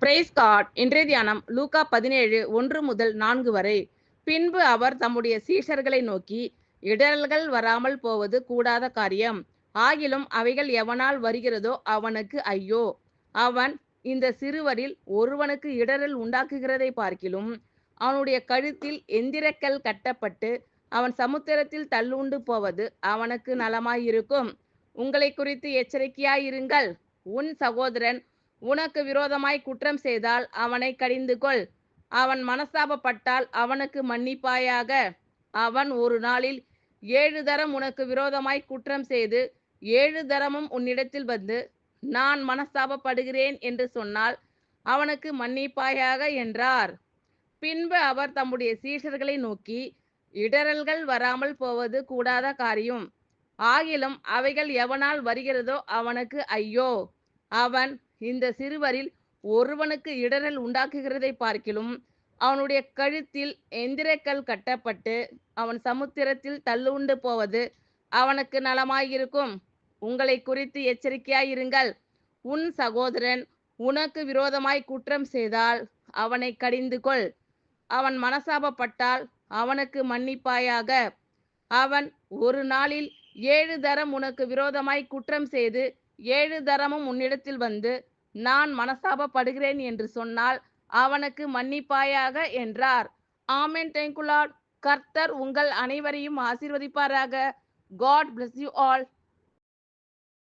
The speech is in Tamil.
Price God. இன்றைய தியானம் லூக்கா 17 1 முதல் 4 வரை. பின்பு அவர் தம்முடைய சீஷர்களை நோக்கி, இடறல்கள் வராமல் போவது கூடாத காரியம். ஆகிலும் அவைகள் எவனால் வருகிறதோ அவனுக்கு ஐயோ. அவன் இந்த சிறுவரில் ஒருவனுக்கு இடறல் உண்டாக்குகிறதை பார்க்கிலும் அவனுடைய கழுத்தில் எந்திரக்கல் கட்டப்பட்டு அவன் சமுத்திரத்தில் தள்ளுண்டு போவது அவனுக்கு நலமாயிருக்கும். உங்களை குறித்து எச்சரிக்கையாயிருங்கள். உன் சகோதரன் உனக்கு விரோதமாய் குற்றம் செய்தால் அவனை கடிந்து கொள். அவன் மனஸ்தாபப்பட்டால் அவனுக்கு மன்னிப்பாயாக. அவன் ஒரு நாளில் 7 தரம் உனக்கு விரோதமாய் குற்றம் செய்து 7 தரமும் உன்னிடத்தில் வந்து நான் மனஸ்தாபப்படுகிறேன் என்று சொன்னால் அவனுக்கு மன்னிப்பாயாக என்றார். பின்பு அவர் தம்முடைய சீஷர்களை நோக்கி, இடறல்கள் வராமல் போவது கூடாத காரியம். ஆகிலும் அவைகள் எவனால் வருகிறதோ அவனுக்கு ஐயோ. அவன் இந்த சிறுவரில் ஒருவனுக்கு இடறல் உண்டாக்குகிறதை பார்க்கிலும் அவனுடைய கழுத்தில் எந்திரக்கல் கட்டப்பட்டு அவன் சமுத்திரத்தில் தள்ளுண்டு போவது அவனுக்கு நலமாயிருக்கும். உங்களை குறித்து எச்சரிக்கையாயிருங்கள். உன் சகோதரன் உனக்கு விரோதமாய் குற்றம் செய்தால் அவனை கடிந்து கொள். அவன் மனஸ்தாபப்பட்டால் அவனுக்கு மன்னிப்பாயாக. அவன் ஒரு நாளில் 7 தரம் உனக்கு விரோதமாய் குற்றம் செய்து 7 தரமும் உன்னிடத்தில் வந்து நான் மனஸ்தாபப்படுகிறேன் என்று சொன்னால் அவனுக்கு மன்னிப்பாயாக என்றார். ஆமென். Thank you Lord. கர்த்தர் உங்கள் அனைவரையும் ஆசீர்வதிப்பாராக. God bless you all.